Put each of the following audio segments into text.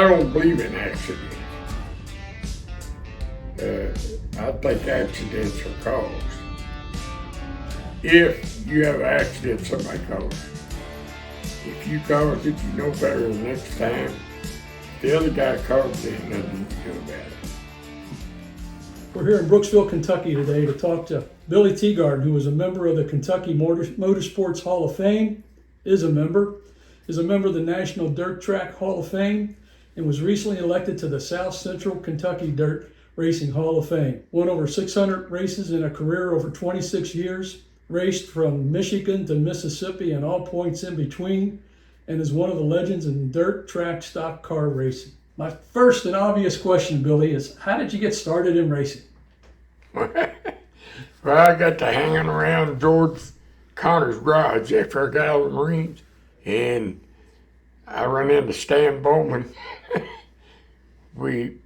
don't believe in accidents. I think accidents are caused. If you have an accident, somebody caused it. If you caused it, you know better the next time. The other guy caused it, and nothing you can do about it. We're here in Brooksville, Kentucky today to talk to Billy Teegarden, who is a member of the Kentucky Motorsports Hall of Fame, is a member of the National Dirt Track Hall of Fame, and was recently elected to the South Central Kentucky Dirt Racing Hall of Fame. Won over 600 races in a career over 26 years, raced from Michigan to Mississippi and all points in between, and is one of the legends in dirt track stock car racing. My first and obvious question, Billy, is how did you get started in racing? Well, I got to hanging around George Connor's garage after I got out of the Marines, and I run into Stan Bowman. We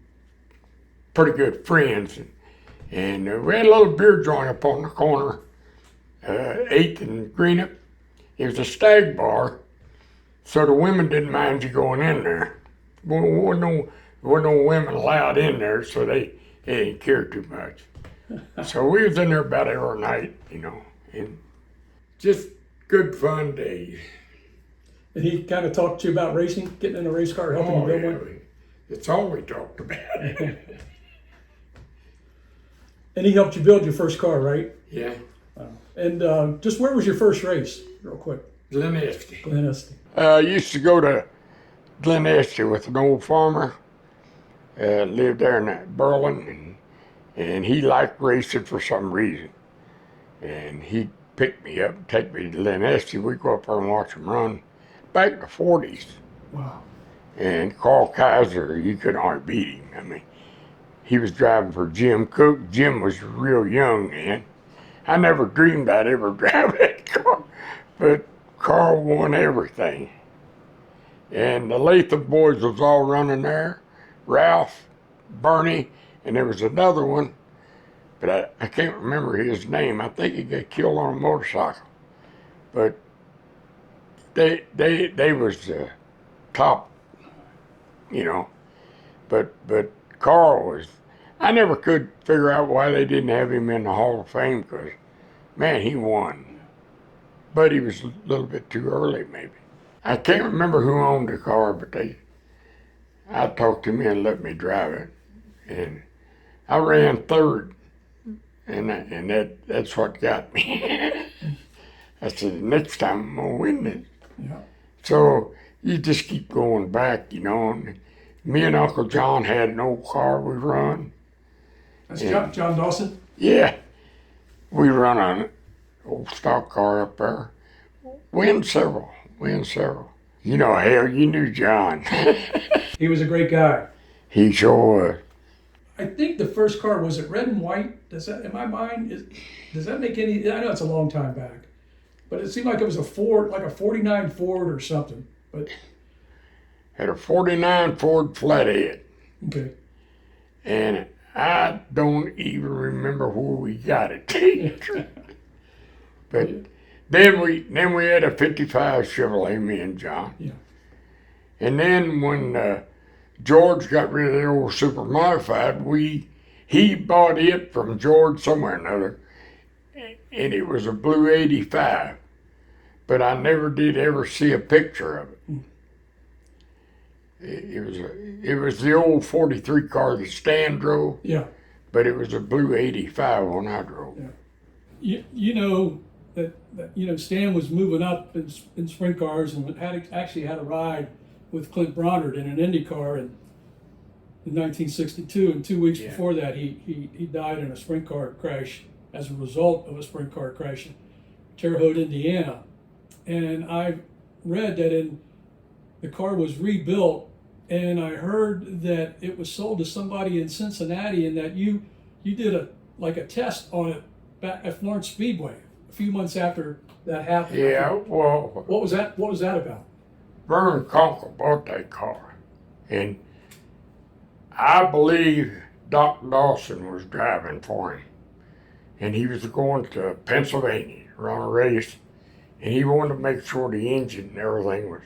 pretty good friends, and we had a little beer joint up on the corner, 8th and Greenup. It was a stag bar, so the women didn't mind you going in there. There wasn't no women allowed in there, so they didn't care too much. So we was in there about every night, and just good fun days. And he kind of talked to you about racing, getting in a race car, helping you build one? It's all we talked about. And he helped you build your first car, right? Yeah. And just where was your first race, real quick? Glen Estee. Glen Estee. I used to go to Glen Estee with an old farmer, lived there in Berlin, and he liked racing for some reason. And he'd pick me up and take me to Glen Estee. We'd go up there and watch him run back in the 40s. Wow. And Carl Kaiser, you couldn't hardly beat him. I mean, he was driving for Jim Cook. Jim was real young then. I never dreamed I'd ever drive that car, but Carl won everything. And the Latham boys was all running there, Ralph, Bernie, and there was another one, but I can't remember his name. I think he got killed on a motorcycle. But they was the top, But Carl was, I never could figure out why they didn't have him in the Hall of Fame, because, man, he won. But he was a little bit too early, maybe. I can't remember who owned the car, but I talked to me and let me drive it. And I ran third, and that's what got me. I said, next time I'm going to win this. Yeah. So you just keep going back, and me and Uncle John had an old car we run. That's John Dawson? Yeah. We run an old stock car up there. Win several. Hell, you knew John. He was a great guy. He sure was. I think the first car, was it red and white? Does that, in my mind, does that make any, I know it's a long time back, but it seemed like it was a Ford, like a 49 Ford or something, but. Had a 49 Ford Flathead. Okay. And I don't even remember where we got it. But then we had a 55 Chevrolet, me and John. Yeah. And then when George got rid of the old super modified, he bought it from George somewhere or another, and it was a blue 85. But I never did ever see a picture of it. It was the old 43 car that Stan drove. Yeah. But it was a blue 85 when I drove. Yeah. You know that Stan was moving up in sprint cars and actually had a ride with Clint Bronard in an Indy car in 1962, and 2 weeks before that he died in a sprint car crash as a result of a sprint car crash in Terre Haute, Indiana. And I read that the car was rebuilt, and I heard that it was sold to somebody in Cincinnati, and that you did a test on it back at Florence Speedway a few months after that happened. Yeah, well, what was that about? Vern LeFever bought that car, and I believe Doc Dawson was driving for him, and he was going to Pennsylvania to run a race, and he wanted to make sure the engine and everything was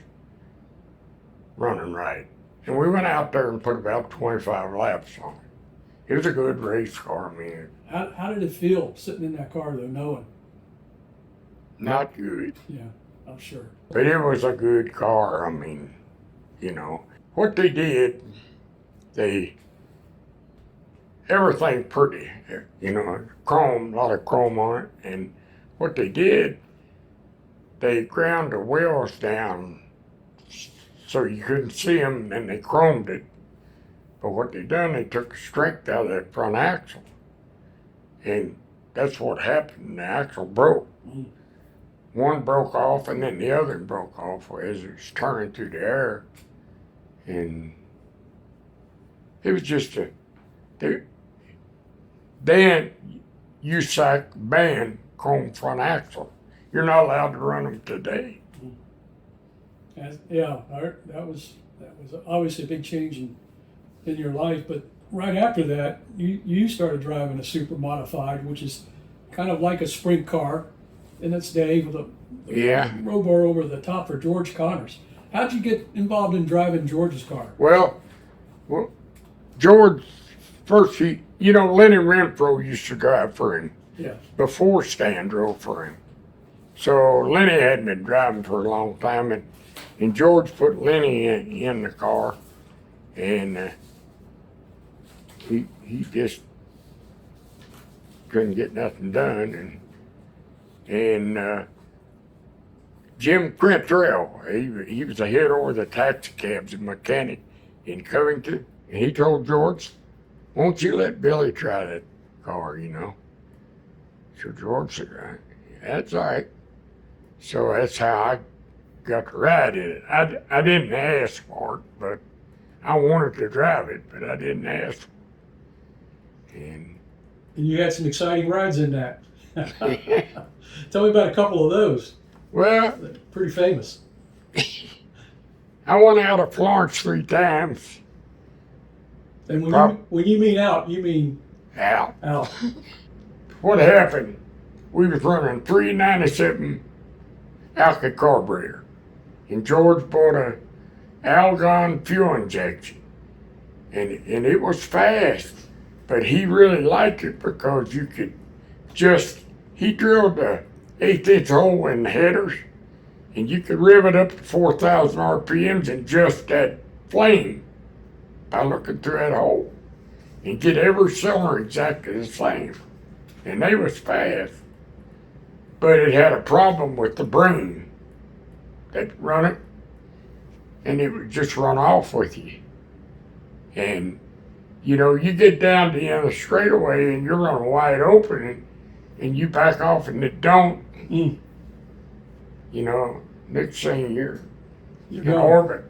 running right. And we went out there and put about 25 laps on it. It was a good race car, man. How did it feel sitting in that car, though, knowing? Not good. Yeah, I'm sure. But it was a good car. I mean, you know, what they did, everything pretty, you know, chrome, a lot of chrome on it. And what they did, they ground the wheels down so you couldn't see them, and they chromed it. But what they done, they took the strength out of that front axle. And that's what happened. The axle broke. Mm. One broke off, and then the other broke off as it was turning through the air. And it was just then USAC banned chrome front axle. You're not allowed to run them today. Yeah, that was obviously a big change in your life. But right after that, you started driving a super modified, which is kind of like a sprint car in its day with a row bar over the top for George Connors. How'd you get involved in driving George's car? Well, George, first Lenny Renfro used to drive for him. Yeah. Before Stan drove for him. So Lenny hadn't been driving for a long time, and George put Lenny in the car, and he just couldn't get nothing done, and Jim Quintrell, he was the head over the taxi cabs and mechanic in Covington, and he told George, "Won't you let Billy try that car, you know?" So George said, "That's all right." So that's how I got to ride in it. I didn't ask for it, but I wanted to drive it, but I didn't ask. And you had some exciting rides in that. Tell me about a couple of those. Well, pretty famous. I went out of Florence 3 times. And when you mean out, you mean out. Out. What happened? We was running 397 Arca carburetor, and George bought a Algon fuel injection, and it was fast, but he really liked it because you could he drilled a 1/8" hole in the headers, and you could rev it up to 4,000 RPMs in just that flame by looking through that hole, and get every cylinder exactly the same, and they was fast. But it had a problem with the brain that run it, and it would just run off with you. And, you get down to the end of the straightaway and you're running wide open, and you back off and it don't. Next thing you're in orbit.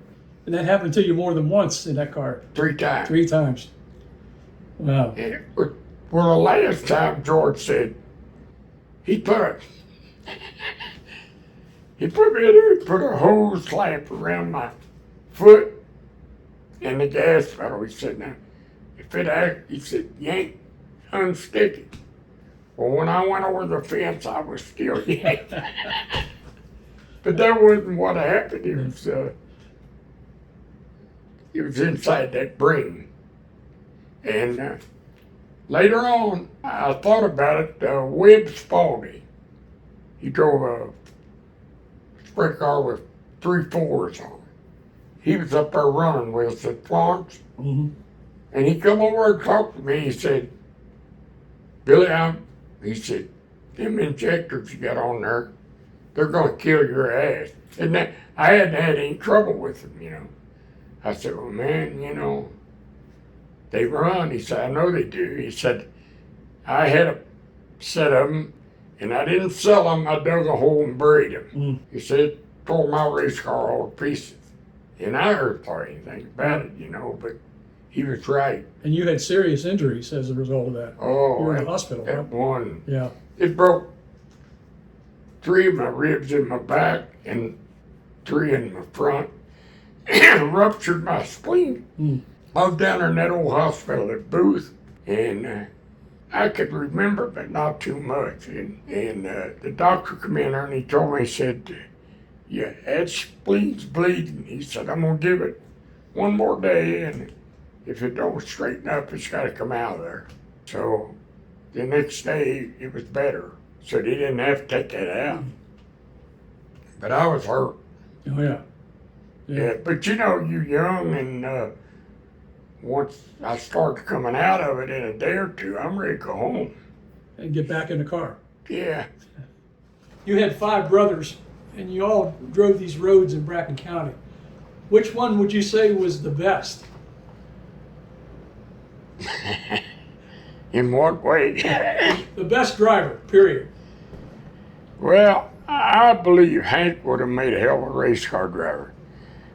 And that happened to you more than once in that car? 3 times. 3 times. Wow. And the last time George said, he put me in there, he put a hose clamp around my foot and the gas pedal. He said, "Now, if it acts," he said, "yank, unstick it." Well, when I went over the fence, I was still yanked. But that wasn't what happened. It was inside that brain. And later on, I thought about it. Webb Spalding, he drove a sprint car with 3 4s on it. He was up there running with us at Florence. Mm-hmm. And he come over and talked to me. He said, "Billy, he said, them injectors you got on there, they're going to kill your ass." And I hadn't had any trouble with them, I said, "Well, man, they run." He said, "I know they do." He said, "I had a set of them, and I didn't sell them. I dug a hole and buried them." He said, "Tore my race car all to pieces." And I never thought anything about it, but he was right. And you had serious injuries as a result of that. Oh, you were in the hospital, that right? one. Yeah. It broke 3 of my ribs in my back and 3 in my front. Ruptured my spleen. I was down there in that old hospital at Booth, and I could remember, but not too much. And the doctor come in there and he told me, he said, "Yeah, that spleen's bleeding." He said, "I'm going to give it one more day, and if it don't straighten up, it's got to come out of there. So the next day, it was better. So they didn't have to take that out. But I was hurt. Oh, yeah. Yeah, but you know, you're young, and once I start coming out of it in a day or two, I'm ready to go home. And get back in the car. Yeah. You had 5 brothers, and you all drove these roads in Bracken County. Which one would you say was the best? In what way? The best driver, period. Well, I believe Hank would have made a hell of a race car driver,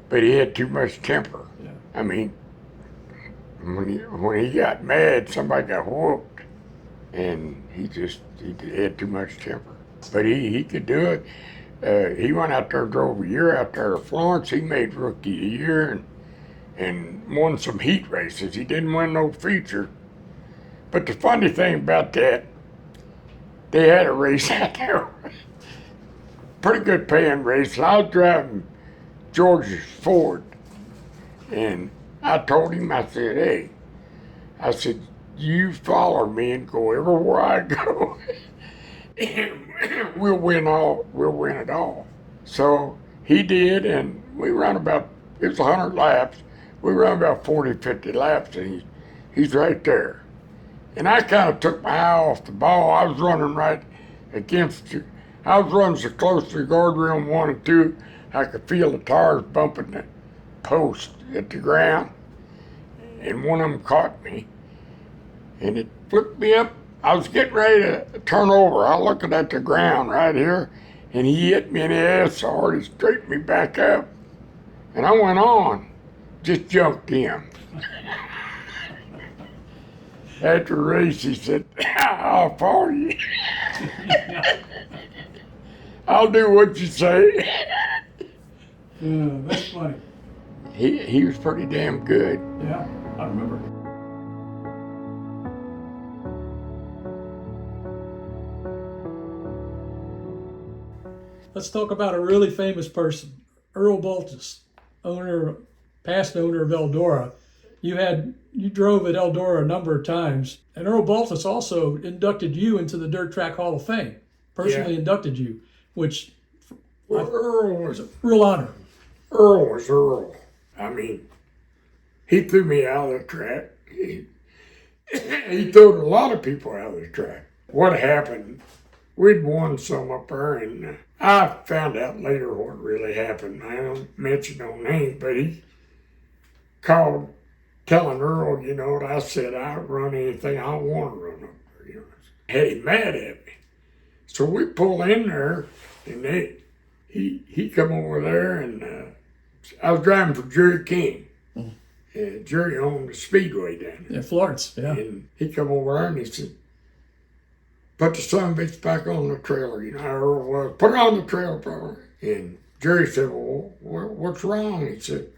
but he had too much temper. Yeah. I mean, when he got mad, somebody got whooped, and he had too much temper. But he could do it. He went out there and drove a year out there to Florence. He made Rookie of the Year and won some heat races. He didn't win no feature. But the funny thing about that, they had a race out there. Pretty good paying race. I was driving George's Ford, and I told him, I said, hey, I said, you follow me and go everywhere I go. And we'll win it all. So he did, and we ran about, it was 100 laps. We ran about 40, 50 laps, and he's right there. And I kind of took my eye off the ball. I was running right against you. I was running so close to the guardrail 1 and 2, I could feel the tires bumping the post at the ground. And one of them caught me, and it flipped me up. I was getting ready to turn over. I was looking at the ground right here, and he hit me in the ass so hard he straightened me back up. And I went on, just jumped him. After the race, he said, I'll follow you. I'll do what you say. Yeah, that's funny. He was pretty damn good. Yeah, I remember. Let's talk about a really famous person, Earl Baltes, past owner of Eldora. You drove at Eldora a number of times, and Earl Baltes also inducted you into the Dirt Track Hall of Fame. Personally inducted you, which Earl was a real honor. Earl was Earl. I mean, he threw me out of the track. He threw a lot of people out of the track. What happened? We'd won some up there, and I found out later what really happened. I don't mention no name, but he called telling Earl, you know, I said I'd run anything I want to run up there. You know, had him mad at me. So we pulled in there, and he come over there, and I was driving for Jerry King. Jerry owned the Speedway down there. Yeah, Florence, yeah. And he come over there and he said, put the son of a bitch back on the trailer. You know how Earl was. Put it on the trailer, brother. And Jerry said, well, what's wrong? He said,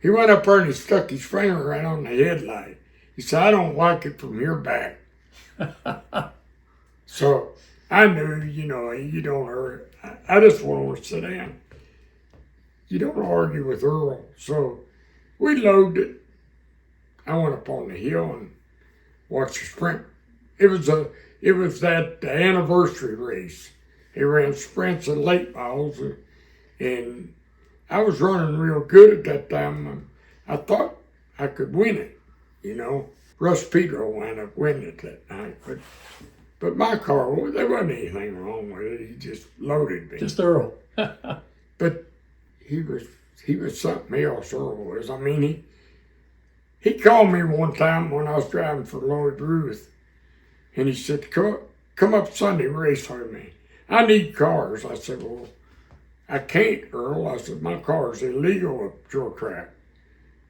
he went up there and he stuck his finger right on the headlight. He said, I don't like it from here back. So I knew, you know, you don't argue. I just wanted to sit down. You don't argue with Earl. So we loaded it. I went up on the hill and watched the sprint. It was that anniversary race. They ran sprints and late models, and I was running real good at that time. I thought I could win it, you know. Russ Pedro wound up winning it that night, but my car, there wasn't anything wrong with it. He just loaded me. Just Earl. But he was something else, Earl was. I mean, he called me one time when I was driving for Lloyd Ruth, and he said, come up Sunday race with me. I need cars. I said, well, I can't, Earl. I said, my car's illegal at your track.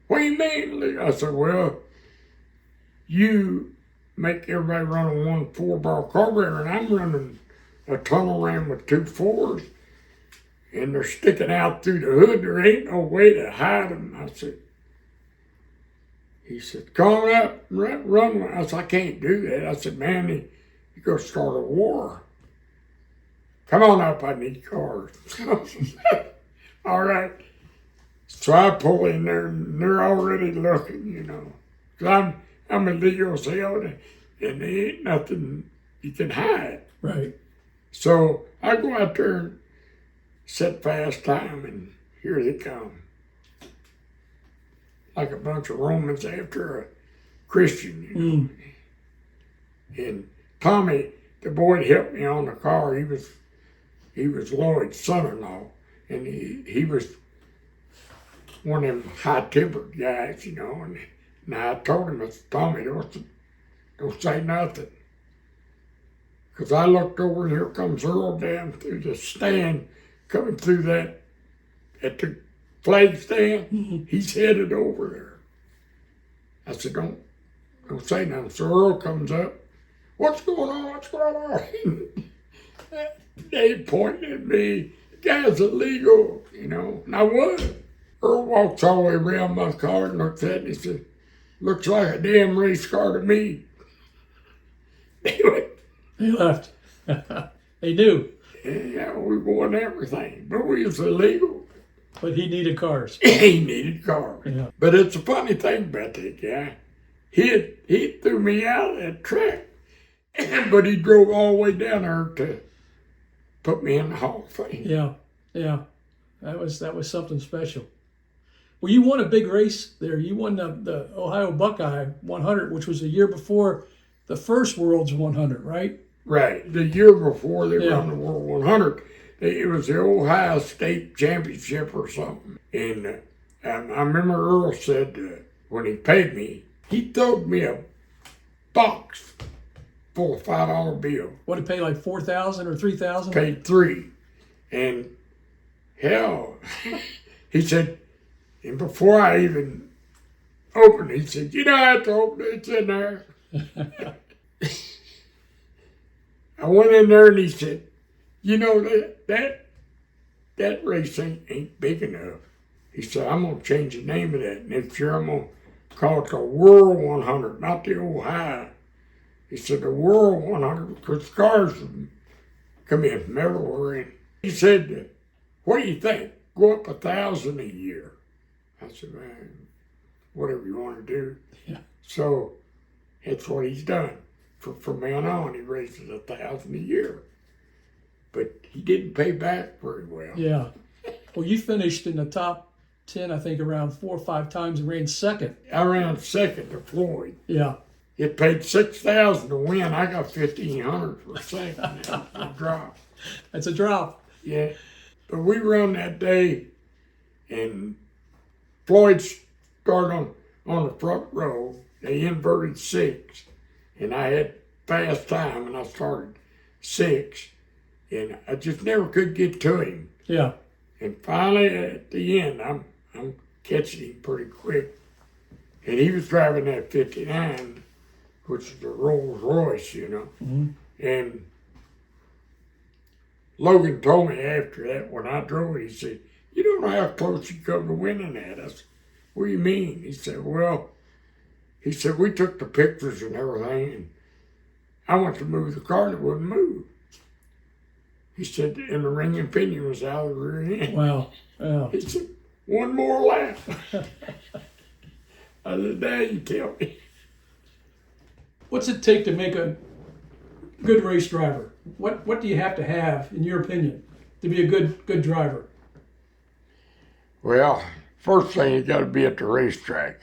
What do you mean illegal? I said, well, you make everybody run a 1 4-bar carburetor, and I'm running a tunnel ram with 2 4s, and they're sticking out through the hood. There ain't no way to hide them. He said, come up, run. I said, I can't do that. I said, man, you're going to start a war. Come on up, I need cars. All right. So I pull in there and they're already looking, you know. 'Cause I'm illegal as hell and there ain't nothing you can hide. Right. So I go out there and set fast time and here they come. Like a bunch of Romans after a Christian, you know. And Tommy, the boy that helped me on the car, he was Lloyd's son-in-law, and he was one of them high-tempered guys, you know. And I told him, I said, Tommy, don't say nothing. Because I looked over and here comes Earl down through the stand, coming through that, at the flag stand. He's headed over there. I said, don't say nothing. So Earl comes up. What's going on? What's going on? They pointing at me. The guy's illegal, you know. And I was. Earl walks all the way around my car and looks at it and he said, looks like a damn race car to me. They left. They knew. Yeah, we won everything, but we was illegal. But he needed cars. He needed cars. Yeah. But it's a funny thing about that guy. He threw me out of that track, but he drove all the way down there to put me in the Hall of Fame. Yeah. That was something special. Well, you won a big race there. You won the Ohio Buckeye 100, which was a year before the first World's 100, right? Right. The year before they won the World 100, it was the Ohio State Championship or something. And I remember Earl said when he paid me, he throwed me a box full of $5 bills. What, did he pay, like $4,000 or $3,000? Paid $3,000. And hell, he said, and before I even opened it, he said, you don't have to open it, it's in there. I went in there and he said, you know, that race ain't big enough. He said, I'm going to change the name of that. Next year I'm going to call it the World 100, not the Ohio. He said, the World 100, because cars come in from everywhere. And he said, what do you think? Go up 1,000 a year. I said, man, whatever you want to do. Yeah. So that's what he's done. From then on, he raises 1,000 a year. But he didn't pay back very well. Yeah. Well, you finished in the top 10, I think, around 4 or 5 times and ran second. I ran second to Floyd. Yeah. It paid $6,000 to win. I got $1,500 for second. That's a drop. That's a drop. Yeah. But we run that day, and Floyd started on the front row. They inverted 6. And I had fast time, and I started 6, and I just never could get to him. Yeah. And finally, at the end, I'm catching him pretty quick, and he was driving that 59, which is a Rolls Royce, you know. Mm-hmm. And Logan told me after that, when I drove it, he said, "You don't know how close you come to winning that." I said, "What do you mean?" He said, "Well," he said, "we took the pictures and everything, and I went to move the car and it wouldn't move." He said, and the ring pinion was out of the rear end. Wow. Yeah. He said, "One more lap." I said, "Now you tell me." What's it take to make a good race driver? What do you have to have, in your opinion, to be a good driver? Well, first thing, you got to be at the racetrack.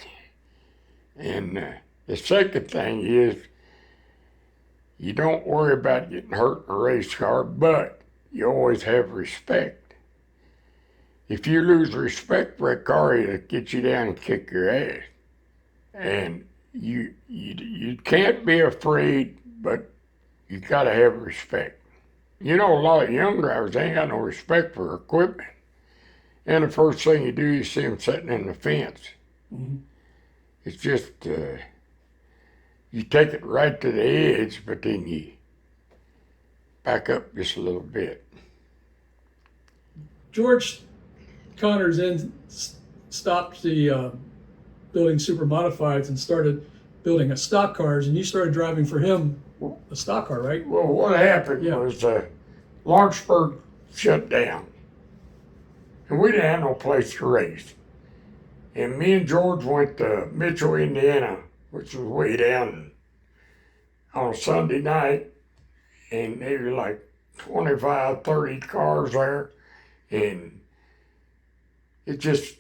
And the second thing is, you don't worry about getting hurt in a race car, but you always have respect. If you lose respect for a car, it'll get you down and kick your ass. And you can't be afraid, but you got to have respect. You know, a lot of young drivers ain't got no respect for equipment. And the first thing you do, you see them sitting in the fence. Mm-hmm. It's just, you take it right to the edge, but then you back up just a little bit. George Connors then stopped the building super modifieds and started building stock cars, and you started driving for him a stock car, right? Well, what happened was Lawrenceburg shut down, and we didn't have no place to race. And me and George went to Mitchell, Indiana, which was way down on a Sunday night. And there were like 25, 30 cars there. And it just,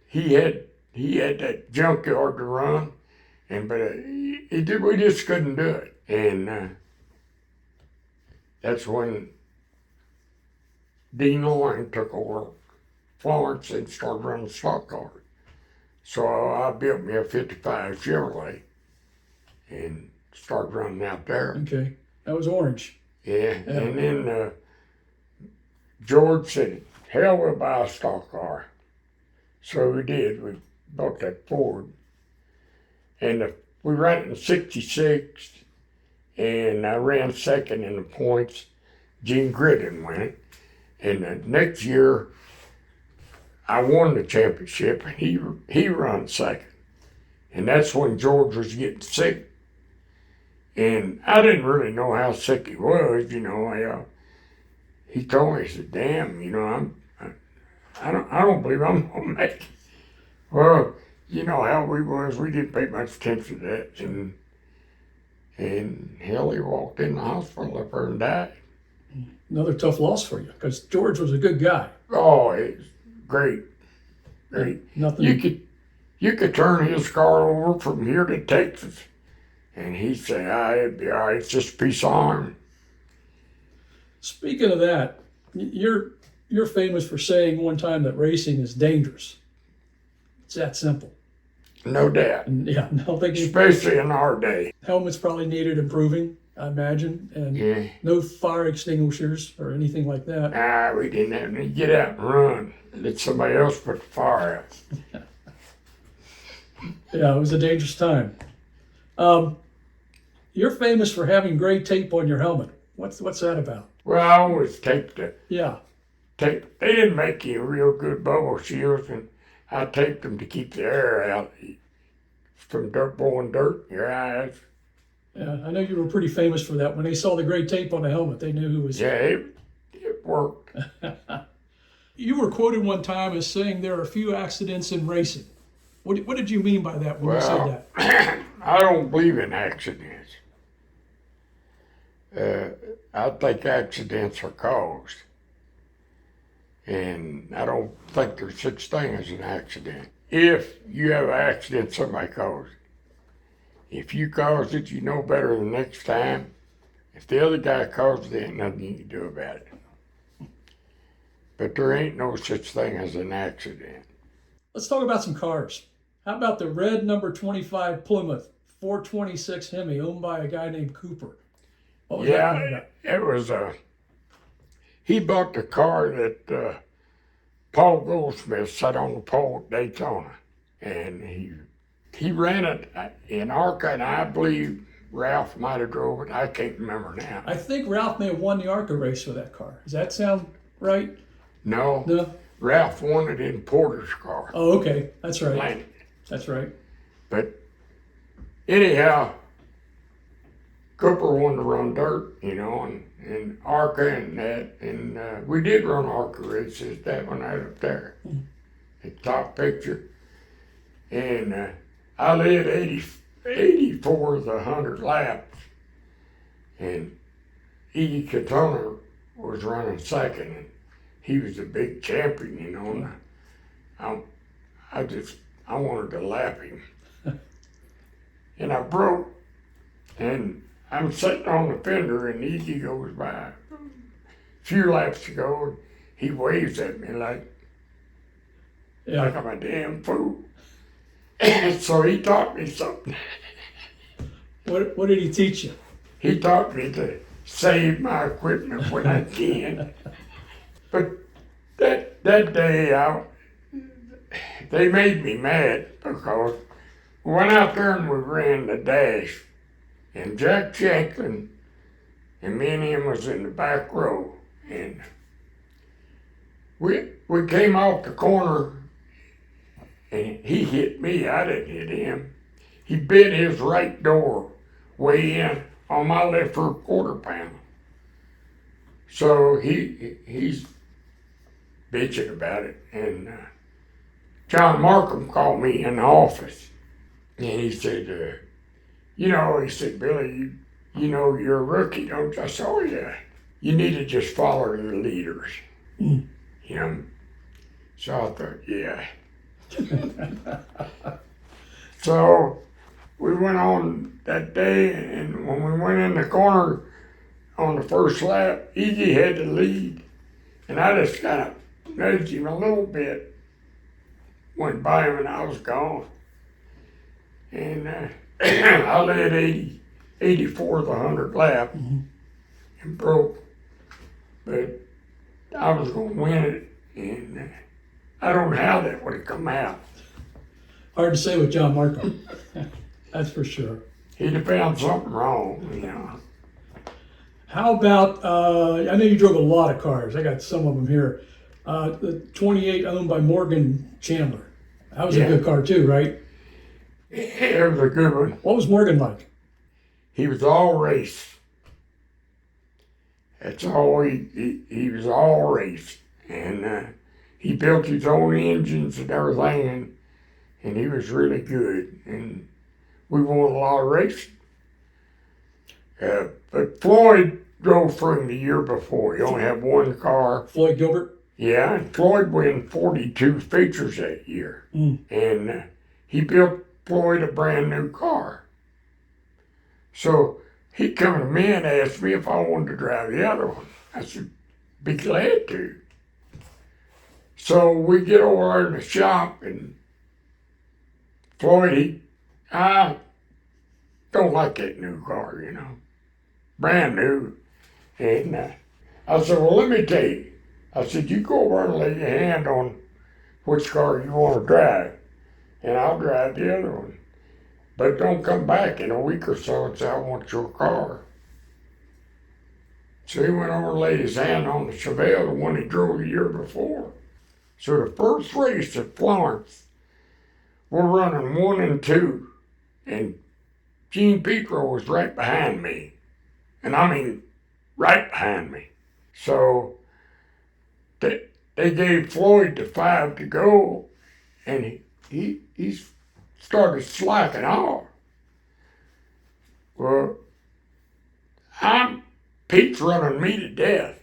he had that junkyard to run. But we just couldn't do it. And that's when Dean Loring took over Florence and started running stock cars. So I built me a 55 Chevrolet and started running out there. Okay, that was orange. Yeah. And then George said, hell, we'll buy a stock car. So we did. We bought that Ford. And we ran it in 66, and I ran second in the points. Gene Crittenden won it. And the next year, I won the championship, and he ran second. And that's when George was getting sick. And I didn't really know how sick he was, you know. He told me, he said, damn, you know, I don't believe I'm gonna make it. Well, you know how we was, we didn't pay much attention to that. And hell, he walked in the hospital up there and died. Another tough loss for you, because George was a good guy. Oh, it was great. Nothing. You could turn his car over from here to Texas, and he'd say, it'd be all right, it's just a piece of iron. Speaking of that, you're famous for saying one time that racing is dangerous. It's that simple. No doubt. And yeah, no thinking. Especially in our day. Helmets probably needed improving, I imagine, and no fire extinguishers or anything like that. We didn't have to get out and run. Let somebody else put the fire out. Yeah, it was a dangerous time. You're famous for having gray tape on your helmet. What's that about? Well, I always taped it. Yeah. They didn't make you real good bubble shields, and I taped them to keep the air out from blowing dirt in your eyes. Yeah, I know you were pretty famous for that. When they saw the gray tape on the helmet, they knew who was. Yeah, it worked. You were quoted one time as saying there are few accidents in racing. What did you mean by that when you said that? I don't believe in accidents. I think accidents are caused. And I don't think there's such thing as an accident. If you have an accident, somebody caused it. If you caused it, you know better the next time. If the other guy caused it, there ain't nothing you can do about it. But there ain't no such thing as an accident. Let's talk about some cars. How about the red number 25 Plymouth 426 Hemi owned by a guy named Cooper? What was that about? It was he bought the car that Paul Goldsmith sat on the pole at Daytona, and he ran it in Arca, and I believe Ralph might have drove it. I can't remember now. I think Ralph may have won the Arca race with that car. Does that sound right? No. Ralph won it in Porter's car. Oh, okay. That's right. Landed. That's right. But anyhow, Cooper wanted to run dirt, you know, and Arca and that, and we did run Arca races, that one out up there, the top picture. And I led 84 of the 100 laps, and Iggy Katona was running second, and he was a big champion, you know, and I wanted to lap him. And I broke, and I'm sitting on the fender, and Iggy goes by a few laps to go, and he waves at me like I'm a damn fool. And so he taught me something. What did he teach you? He taught me to save my equipment when I can. But that day, they made me mad because we went out there and we ran the dash. And Jack Shanklin and me and him was in the back row. And we came off the corner, and he hit me. I didn't hit him. He bit his right door way in on my left rear quarter panel. So he's bitching about it. And John Marcum called me in the office, and he said, he said, Billy, you know you're a rookie, don't you? I said, oh yeah. You need to just follow the leaders. You know? So I thought, yeah. So we went on that day, and when we went in the corner on the first lap, Iggy had the lead, and I just kind of nudged him a little bit. Went by him, and I was gone. And I led 84 the 100 lap and broke. But I was going to win it, and I don't know how that would have come out. Hard to say with John Marcum. That's for sure. He'd have found something wrong, you know. How about, I know you drove a lot of cars. I got some of them here. The 28 owned by Morgan Chandler. That was a good car too, right? It was a good one. What was Morgan like? He was all race. That's all he was all race. And he built his own engines and everything, and he was really good. And we won a lot of races. But Floyd drove for him the year before. He only had one car. Floyd Gilbert? Yeah, and Floyd won 42 features that year. And he built Floyd a brand new car. So he come to me and asked me if I wanted to drive the other one. I said, be glad to. So we get over there in the shop, and Floyd, I don't like that new car, you know, brand new. And I said, well, let me tell you. I said, you go over and lay your hand on which car you want to drive, and I'll drive the other one. But don't come back in a week or so and say, I want your car. So he went over and laid his hand on the Chevelle, the one he drove the year before. So the first race at Florence, we're running 1 and 2, and Gene Petro was right behind me. And I mean, right behind me. So they gave Floyd the 5 to go, and he started slacking off. Well, Pete's running me to death.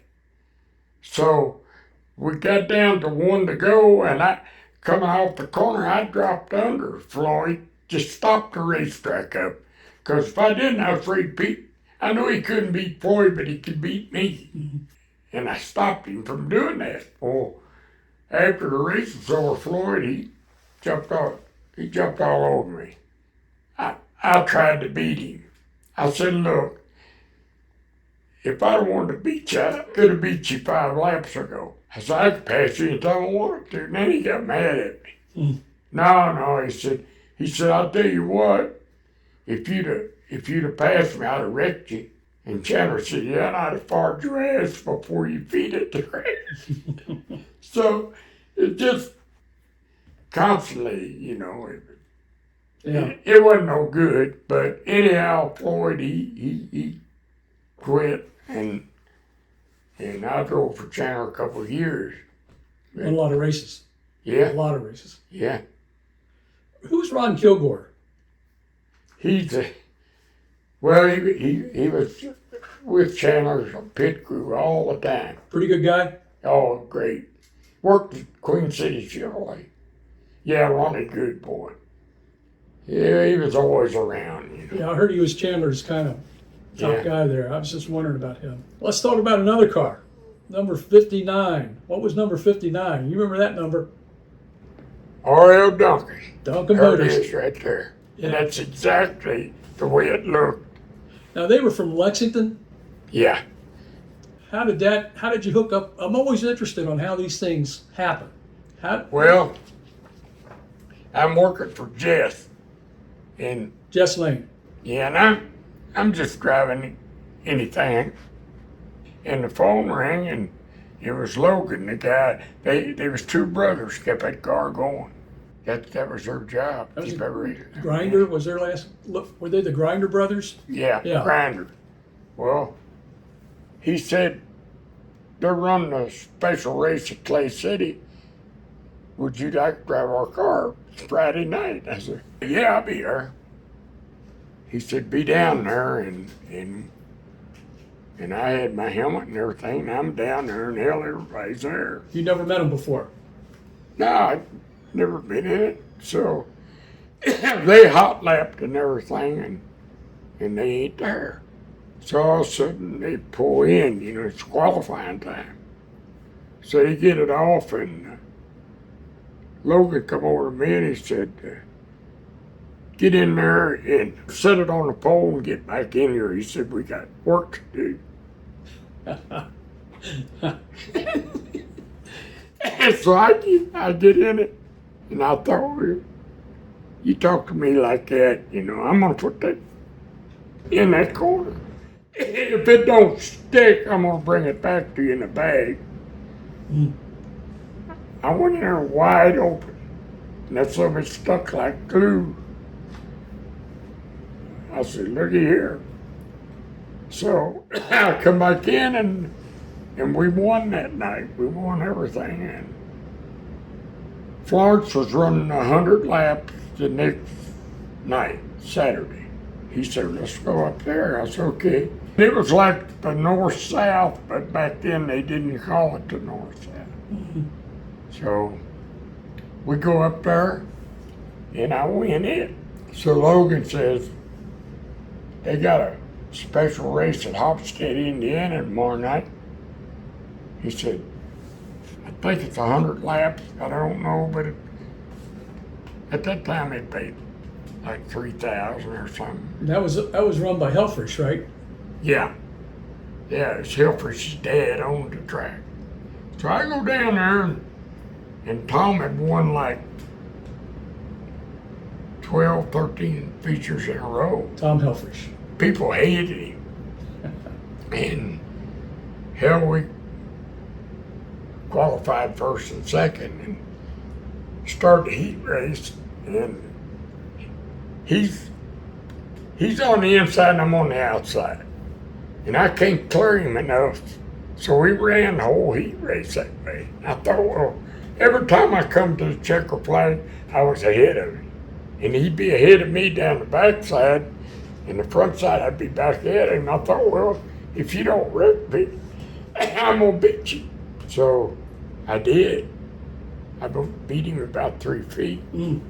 So we got down to 1 to go, and coming off the corner, I dropped under Floyd, just stopped the racetrack up. Because if I didn't, I was afraid Pete, I knew he couldn't beat Floyd, but he could beat me. And I stopped him from doing that. Well, after the race was over, Floyd, he jumped all over me. I tried to beat him. I said, look, if I'd wanted to beat you, I could have beat you 5 laps ago. I said, I could pass you anytime I wanted to. And then he got mad at me. No, he said, I'll tell you what, if you'd have passed me, I'd have wrecked you. And Chandler said, yeah, and I'd have fired your ass before you feed it to race. So it just constantly, you know, it wasn't no good. But anyhow, Floyd, he quit, and I drove for Chandler a couple of years. A lot of races. Yeah. A lot of races. Yeah. Who's Ron Kilgore? He was with Chandler's pit crew all the time. Pretty good guy? Oh, great. Worked at Queen City Chevrolet. Yeah, Ronnie, good boy. Yeah, he was always around, you know. Yeah, I heard he was Chandler's kind of top guy there. I was just wondering about him. Let's talk about another car. Number 59. What was number 59? You remember that number? R.L. Duncan. Duncan There it Motors. is right there. Yeah. And that's exactly the way it looked. Now, they were from Lexington. Yeah. How did you hook up? I'm always interested on how these things happen. Well, I'm working for Jess. And Jess Lane. yeah, and I'm just driving anything. And the phone rang, and it was Logan, the guy. They was 2 brothers kept that car going. That was their job. That was Keep every Grinder was their last. Were they the Grinder brothers? Yeah, Grinder. Well, he said they're running a special race at Clay City, would you like to drive our car Friday night? I said, yeah, I'll be there. He said, be down there, and I had my helmet and everything. I'm down there, and hell, everybody's there. You never met him before? No, I'd never been in it. So they hot lapped and everything, and they ain't there. So all of a sudden they pull in, it's qualifying time. So they get it off, and Logan come over to me and he said, get in there and set it on the pole and get back in here. He said, we got work to do. And so I get in it, and I thought, you talk to me like that, I'm gonna put that in that corner. If it don't stick, I'm gonna bring it back to you in a bag. I went in there wide open, and that some of it stuck like glue. I said, looky here. So I come back in, and we won that night. We won everything. And Florence was running 100 laps the next night, Saturday. He said, let's go up there. I said, okay. It was like the north-south, but back then they didn't call it the north-south. So we go up there, and I win it. So Logan says, they got a special race at Hopstead, Indiana tomorrow night. He said, I think it's 100 laps. I don't know, but at that time it paid like $3,000 or something. That was run by Helfrich, right? Yeah. Yeah, it's Helfrich's dad owned the track. So I go down there, and Tom had won like 12, 13 features in a row. Tom Helfrich. People hated him. And hell, we qualified first and second and started the heat race, and he's on the inside and I'm on the outside. And I can't clear him enough. So we ran the whole heat race that way. I thought, well, every time I come to the checker flag, I was ahead of him. And he'd be ahead of me down the backside, and the front side I'd be back ahead of him. I thought, well, if you don't wreck me, I'm gonna beat you. So I did. I beat him about 3 feet. And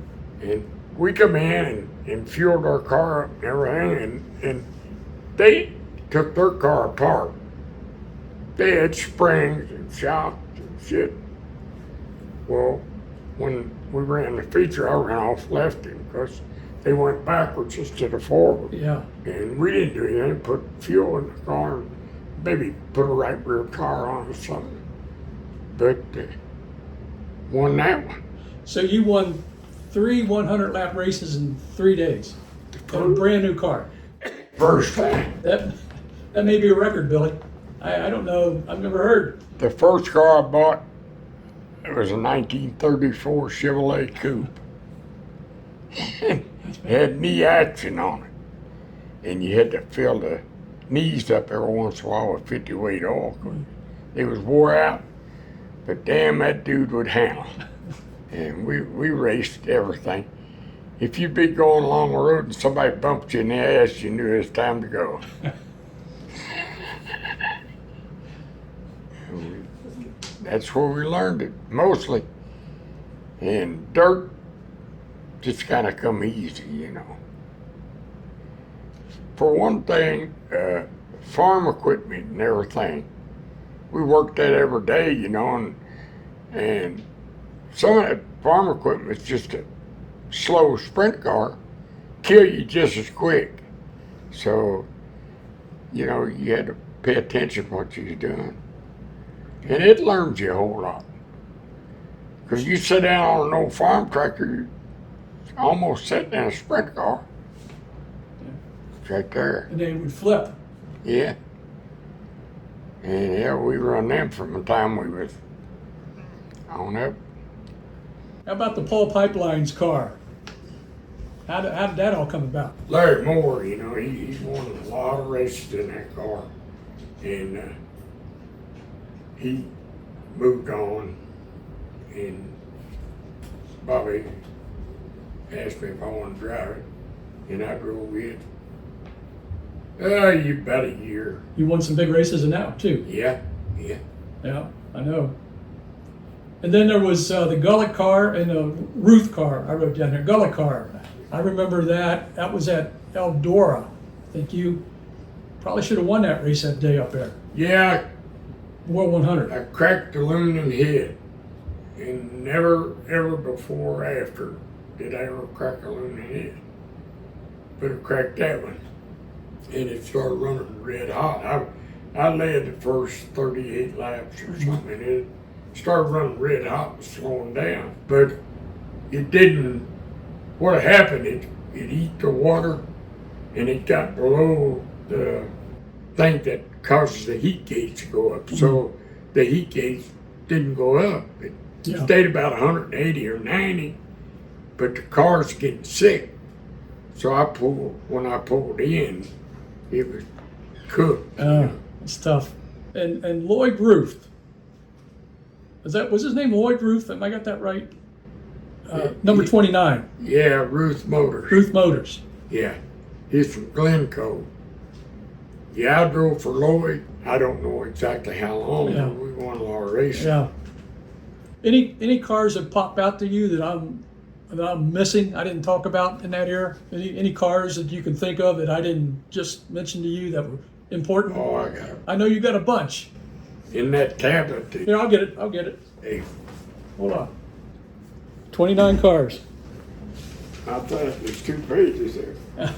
we come in and fueled our car up and everything, and they took their car apart. They had springs and shocks and shit. Well, when we ran the feature, I ran off lefty because they went backwards instead of forward. Yeah. And we didn't do anything, put fuel in the car, and maybe put a right rear car on or something. But won that one. So you won 3 100-lap races in 3 days on a brand new car. First time. That may be a record, Billy. I don't know. I've never heard. The first car I bought, it was a 1934 Chevrolet Coupe. It had knee action on it. And you had to fill the knees up every once in a while with 50 weight oil. It was wore out, but damn, that dude would handle. And we raced everything. If you'd be going along the road and somebody bumped you in the ass, you knew it was time to go. That's where we learned it, mostly. And dirt just kind of come easy, For one thing, farm equipment and everything, we worked that every day, and some of that farm equipment is just a slow sprint car, kill you just as quick. So, you had to pay attention to what you was doing. And it learns you a whole lot. Because you sit down on an old farm tractor, you're almost sitting in a sprint car. It's right there. And they would flip. Yeah. And yeah, we run them from the time we was on up. How about the Paul Pipeline's car? How did that all come about? Larry Moore, he's won a lot of races in that car. And he moved on, and Bobby asked me if I wanted to drive it, and I drove it. About a year. You won some big races in that one too. Yeah. Yeah, I know. And then there was the Gullett car and the Ruth car. I wrote down there, Gullett car. I remember that. That was at Eldora. I think you probably should have won that race that day up there. Yeah, World 100. I cracked the aluminum head, and never, ever before or after did I ever crack an aluminum head. But I cracked that one, and it started running red hot. I led the first 38 laps or something, and it started running red hot and slowing down. But it didn't, what happened, it eat the water, and it got below the thing that causes the heat gauge to go up. So the heat gauge didn't go up. It stayed about 180 or 90, but the car's getting sick. So when I pulled in, it was cooked. It's tough. And Lloyd Ruth. Was his name Lloyd Ruth? Am I got that right? Number 29. Yeah, Ruth Motors. Ruth Motors. Yeah, he's from Glencoe. Yeah, I drove for Lloyd. I don't know exactly how long, but we won a lot of races. Yeah. Any cars that pop out to you that I'm missing? I didn't talk about in that era. Any cars that you can think of that I didn't just mention to you that were important? Oh, I got it. I know you got a bunch. In that cabinet. Here, I'll get it. Hey, Hold on. 29 cars. I thought there's 2 pages there.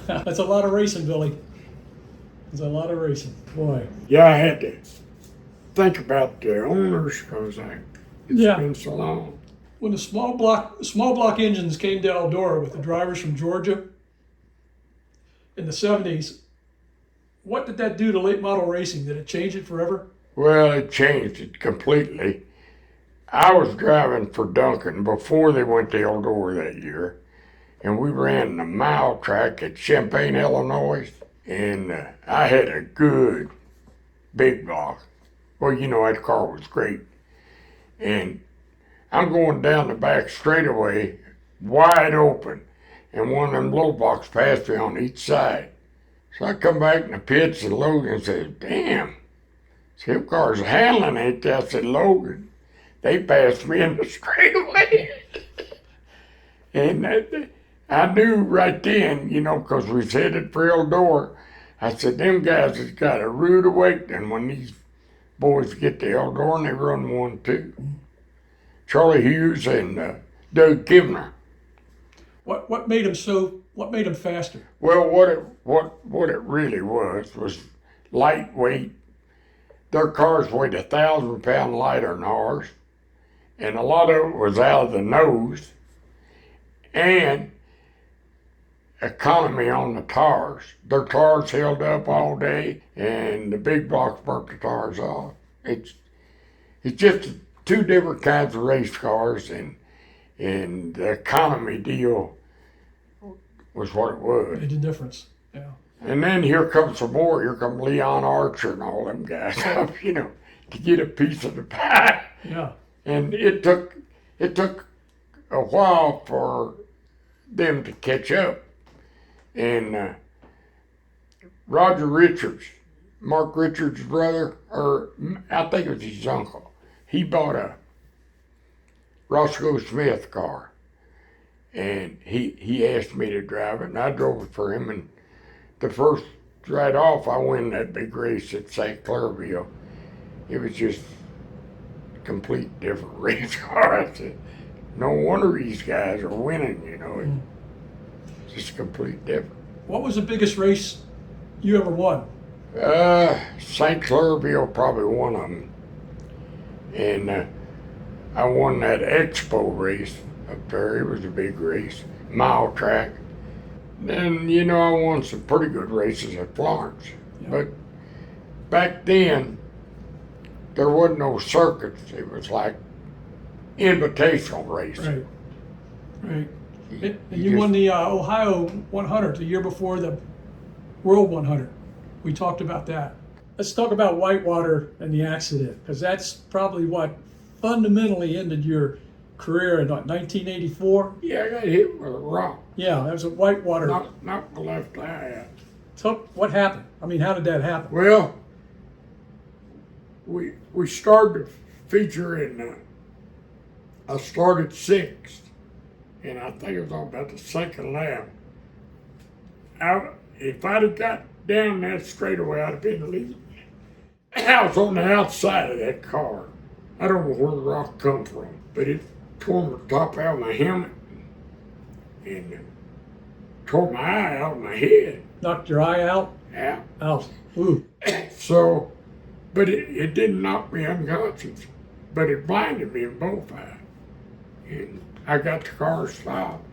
That's a lot of racing, Billy. There's a lot of racing. Boy. Yeah, I had to think about the owners because it's been so long. When the small block engines came to Eldora with the drivers from Georgia in the 70s, what did that do to late model racing? Did it change it forever? Well, it changed it completely. I was driving for Duncan before they went to Eldora that year, and we ran the mile track at Champaign, Illinois, and I had a good big block. Well, that car was great. And I'm going down the back straightaway, wide open, and one of them little blocks passed me on each side. So I come back in the pits, and Logan said, "Damn, them cars handling ain't they?" I said, "Logan, they passed me in the straightaway." And I knew right then, because we was headed for Eldora, I said, them guys has got a rude awakening when these boys get to Eldora and they run 1-2. Charlie Hughes and Doug Kivner. What made them faster? Well, what it really was lightweight. Their cars weighed 1,000 pounds lighter than ours, and a lot of it was out of the nose, and economy on the tires. Their tires held up all day, and the big blocks burnt the tires off. It's just 2 different kinds of race cars, and the economy deal was what it was. Made a difference. Yeah. And then here comes some more. Here come Leon Archer and all them guys up, to get a piece of the pie. Yeah. And it took a while for them to catch up. And Roger Richards, Mark Richards' brother, or I think it was his uncle, he bought a Roscoe Smith car. And he asked me to drive it, and I drove it for him. And the first right off, I won that big race at St. Clairville. It was just a complete different race car. I said, no wonder these guys are winning, It's just complete different. What was the biggest race you ever won? St. Clairville, probably one of them. And I won that Expo race up there. It was a big race, mile track. Then, I won some pretty good races at Florence. Yeah. But back then, there wasn't no circuits. It was like invitational racing. Right. And you won the Ohio 100 the year before the World 100. We talked about that. Let's talk about Whitewater and the accident, because that's probably what fundamentally ended your career in what, 1984? Yeah, I got hit with a rock. Yeah, that was a whitewater. Knocked the left eye out. So what happened? I mean, how did that happen? Well, we started the feature and I started sixth, and I think it was on about the second lap. If I'd have got down that straightaway, I'd have been leading. I was on the outside of that car. I don't know where the rock come from, but it tore the top out of my helmet and tore my eye out of my head. Knocked your eye out? Yeah. Out. Ooh. So, but it didn't knock me unconscious, but it blinded me in both eyes. And I got the car stopped,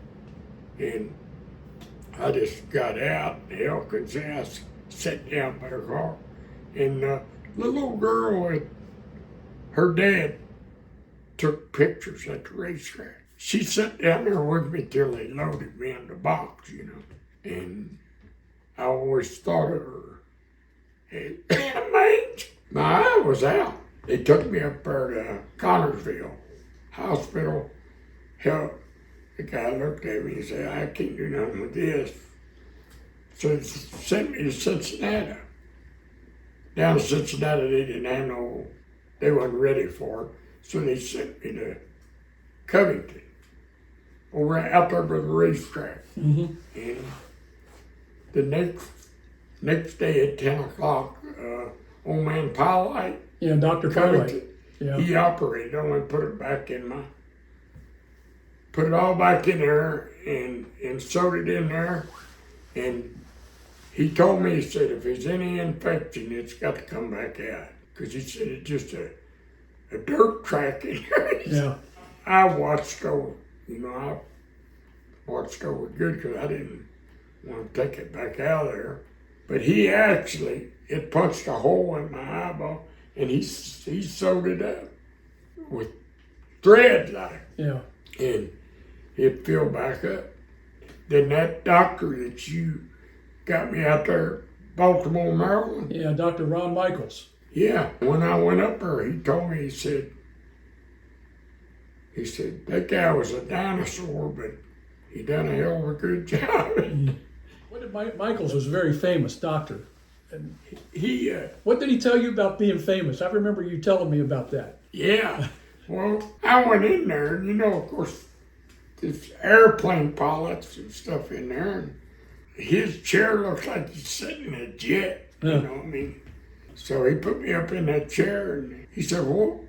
and I just got out, and the Elkins house, sat down by the car, and the little girl, her dad took pictures at the racetrack. She sat down there with me till they loaded me in the box, you know, and I always thought of her. And my eye was out. They took me up there to Connorsville Hospital. Hell, the guy looked at me and said, I can't do nothing with this. So they sent me to Cincinnati. Down to Cincinnati, they wasn't ready for it. So they sent me to Covington, over out there by the racetrack. Mm-hmm. And the next day at 10 o'clock, old man Powlight, yeah, Dr. Powlight, yeah, he operated. Only put it all back in there and sewed it in there. And he told me, he said, if there's any infection, it's got to come back out. Because he said it's just a dirt track in there. Yeah. I watched over, I watched over good because I didn't want to take it back out of there. But he actually, it punched a hole in my eyeball and he sewed it up with thread like. Yeah. And it filled back up. Then that doctor that you got me out there, Baltimore, Maryland. Yeah, Dr. Ron Michaels. Yeah, when I went up there, he told me, he said, that guy was a dinosaur, but he done a hell of a good job. Michaels was a very famous doctor. And he what did he tell you about being famous? I remember you telling me about that. Yeah, well, I went in there, and of course, there's airplane pilots and stuff in there, and his chair looks like he's sitting in a jet, you know what I mean? So he put me up in that chair, and he said, well,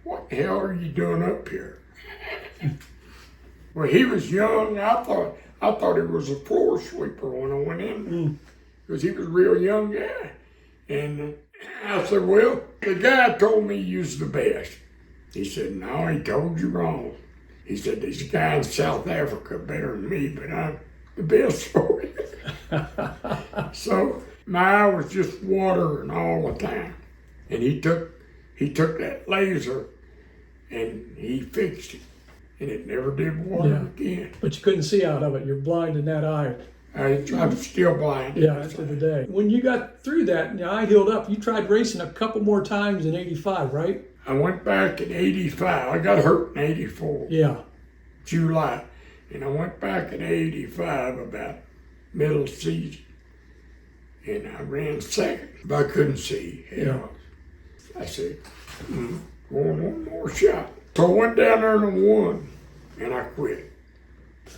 what the hell are you doing up here? Well, he was young. I thought he was a floor sweeper when I went in, because he was a real young guy. And I said, well, the guy told me you was the best. He said, no, he told you wrong. He said, there's a guy in South Africa better than me, but I'm the best for you. So my eye was just watering all the time. And he took that laser and he fixed it. And it never did water again. But you couldn't see out of it. You're blind in that eye. I'm still blind. Yeah, to the day. When you got through that and your eye healed up, you tried racing a couple more times in 85, right? I went back in 85. I got hurt in 84. Yeah. July. And I went back in 85 about middle season. And I ran second. But I couldn't see. I said, going one more shot. So I went down there and won. And I quit.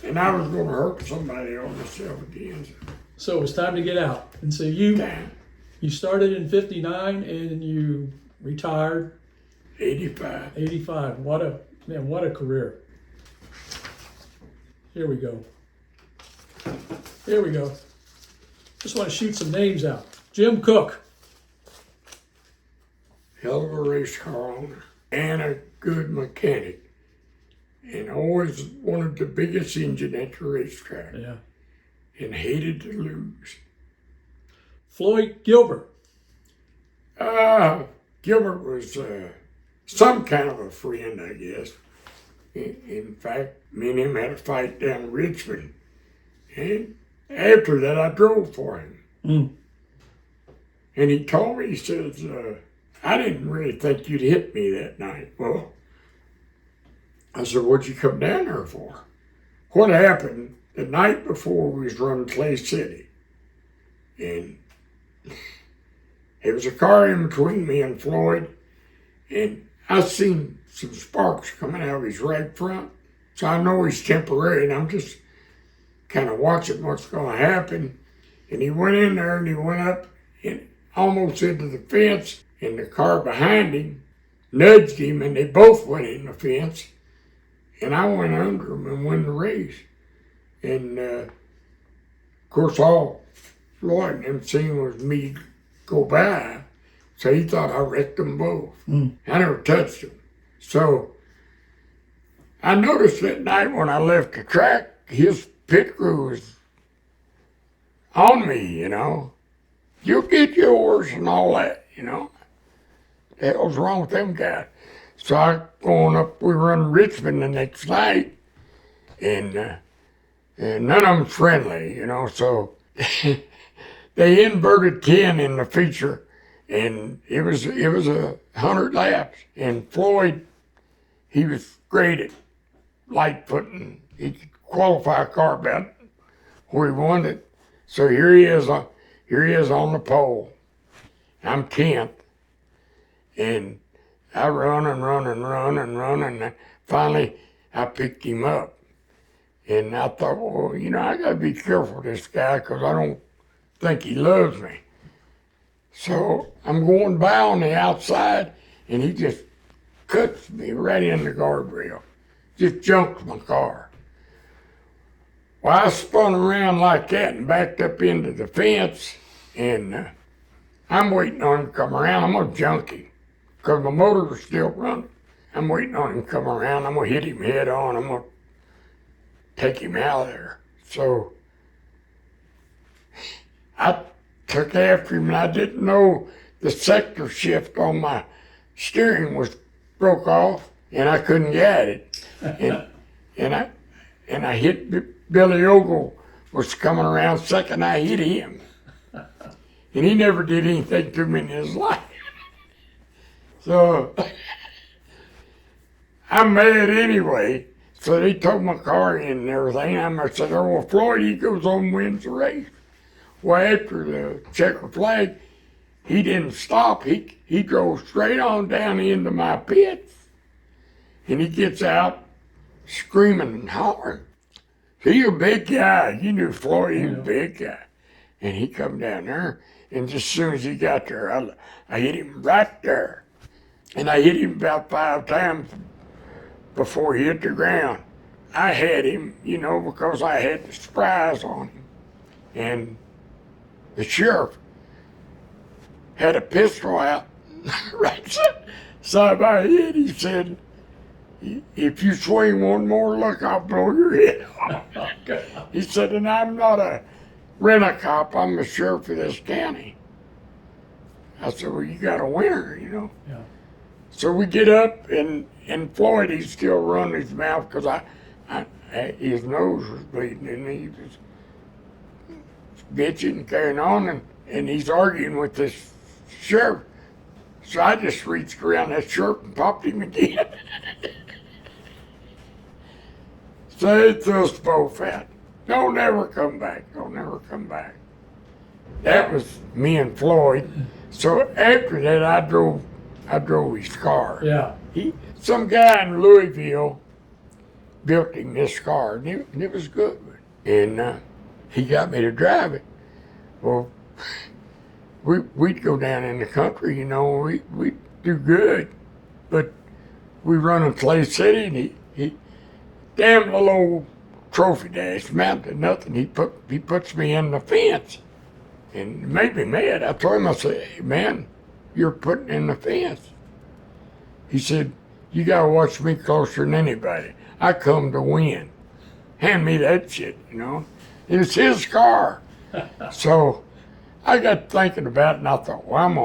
And I was going to hurt somebody on myself again. So it was time to get out. And so you started in 59 and you retired. 85. 85. What a career. Here we go. Just want to shoot some names out. Jim Cook. Hell of a race car owner. And a good mechanic. And always wanted the biggest engine at the racetrack. Yeah. And hated to lose. Floyd Gilbert. Gilbert was some kind of a friend, I guess. In fact, me and him had a fight down in Richmond. And after that, I drove for him. And he told me, he says, I didn't really think you'd hit me that night. Well, I said, what'd you come down there for? What happened the night before we was running Clay City? And there was a car in between me and Floyd, and I seen some sparks coming out of his right front. So I know he's temporary, and I'm just kind of watching what's going to happen. And he went in there, and he went up and almost into the fence, and the car behind him nudged him, and they both went in the fence. And I went under him and won the race. And of course, all Floyd and them seen was me go by, so he thought I wrecked them both. I never touched them. So I noticed that night when I left the track, his pit crew was on me, you know. You'll get yours and all that, you know. The hell's wrong with them guys? So I going up, we run Richmond the next night, and none of them friendly, you know. So they inverted 10 in the feature, and it was 100 laps. And Floyd, he was great at light putting. He could qualify a car about where he wanted it. So here he is on the pole. I'm 10th, and I run, and finally I picked him up. And I thought, well, you know, I got to be careful of this guy because I don't think he loves me. So I'm going by on the outside, and he just cuts me right in the guardrail. Just junks my car. Well, I spun around like that and backed up into the fence, and I'm waiting on him to come around. I'm going to junk him because my motor was still running. I'm waiting on him to come around. I'm going to hit him head on. I'm going to take him out of there. So I took after him, and I didn't know the sector shift on my steering was broke off, and I couldn't get it. And I hit Billy Ogle was coming around second. I hit him, and he never did anything to me in his life. So I'm mad anyway. So they towed my car in and everything. I said, oh, well, Floyd, he goes home and wins the race. Well, after the checker flag, he didn't stop. He drove straight on down into my pits. And he gets out screaming and hollering. He's a big guy. You knew Floyd, he was a big guy. And he come down there, and just as soon as he got there, I hit him right there. And I hit him about 5 times before he hit the ground. I had him, you know, because I had the surprise on him. And the sheriff had a pistol out right side by head. He said, if you swing one more, look, I'll blow your head off. He said, and I'm not a rent-a-cop, I'm the sheriff of this county. I said, well, you got a winner, you know. Yeah. So we get up, and Floyd, he's still running his mouth because his nose was bleeding, and he was bitching and carrying on, and he's arguing with this sheriff. So I just reached around that shirt and popped him again. So they threw us both out. Don't never come back. Don't never come back. That was me and Floyd. So after that, I drove his car. Yeah. Some guy in Louisville built him this car, and it was good. And he got me to drive it. Well, we'd go down in the country, you know, we'd do good. But we run in Clay City, and he damn little old trophy dash mounted to nothing. He puts me in the fence. And it made me mad. I told him, I said, hey, man, you're putting in the fence. He said, you gotta watch me closer than anybody. I come to win. Hand me that shit, you know. It's his car. So I got thinking about it, and I thought, well, I'm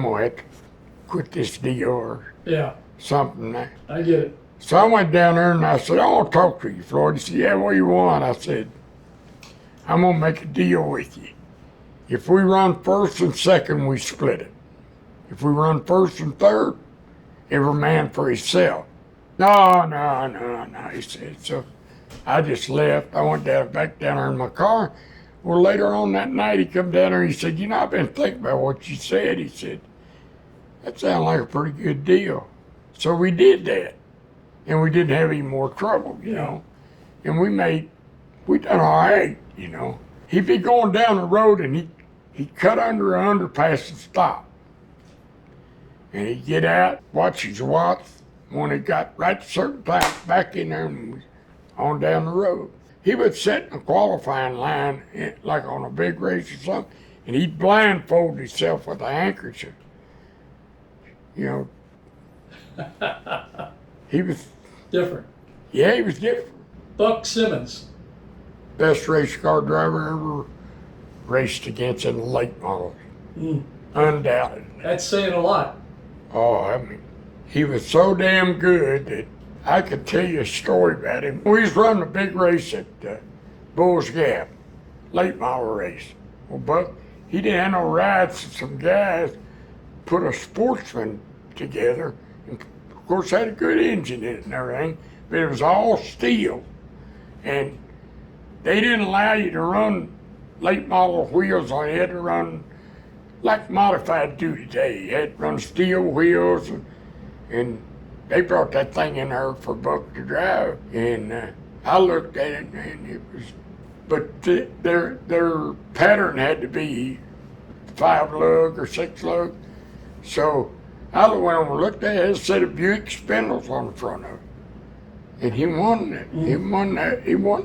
gonna have to quit this deal or something. I get it. So I went down there and I said, I want to talk to you, Floyd. He said, yeah, what do you want? I said, I'm gonna make a deal with you. If we run first and second, we split it. If we run first and third, every man for himself. No, he said. So I just left. I went back down there in my car. Well, later on that night, he come down there and he said, I've been thinking about what you said. He said, that sounded like a pretty good deal. So we did that. And we didn't have any more trouble, you know. And we done all right, you know. He'd be going down the road and he'd cut under an underpass and stop. And he'd get out, watch his watch. When it got right to certain time, back in there and was on down the road. He would sit in a qualifying line, like on a big race or something, and he'd blindfold himself with a handkerchief. You know, he was different. Yeah, he was different. Buck Simmons. Best race car driver ever raced against in the late models. Undoubtedly. That's saying a lot. Oh, I mean, he was so damn good that I could tell you a story about him. We was running a big race at Bull's Gap, late model race. Well, Buck, he didn't have no rides, so some guys put a Sportsman together, and of course had a good engine in it and everything, but it was all steel. And they didn't allow you to run late model wheels on it. You had to run like modified duty day. You had to run steel wheels, and they brought that thing in there for Buck to drive. And I looked at it, and it was, but their pattern had to be 5 lug or 6 lug. So I went over and looked at it, had a set of Buick spindles on the front of it. And he won it. He won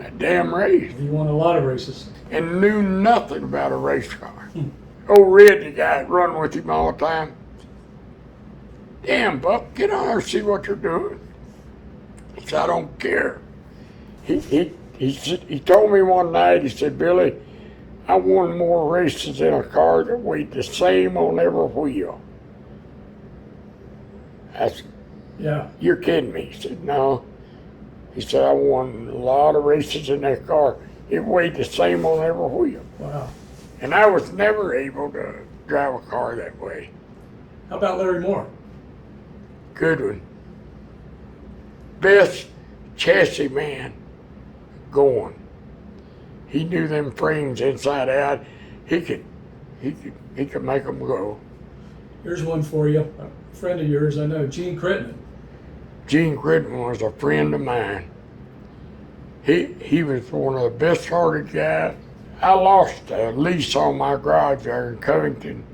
that damn race. He won a lot of races. And knew nothing about a race car. Old Red, the guy that run with him all the time. Damn, Buck, get on there and see what you're doing. He said, I don't care. He told me one night, he said, Billy, I won more races in a car that weighed the same on every wheel. I said, yeah. You're kidding me. He said, no. He said, I won a lot of races in that car. It weighed the same on every wheel. Wow. And I was never able to drive a car that way. How about Larry Moore? Good one. Best chassis man going. He knew them frames inside out. He could make them go. Here's one for you. A friend of yours, I know, Gene Crittenden. Gene Crittenden was a friend of mine. He was one of the best-hearted guys. I lost a lease on my garage there in Covington,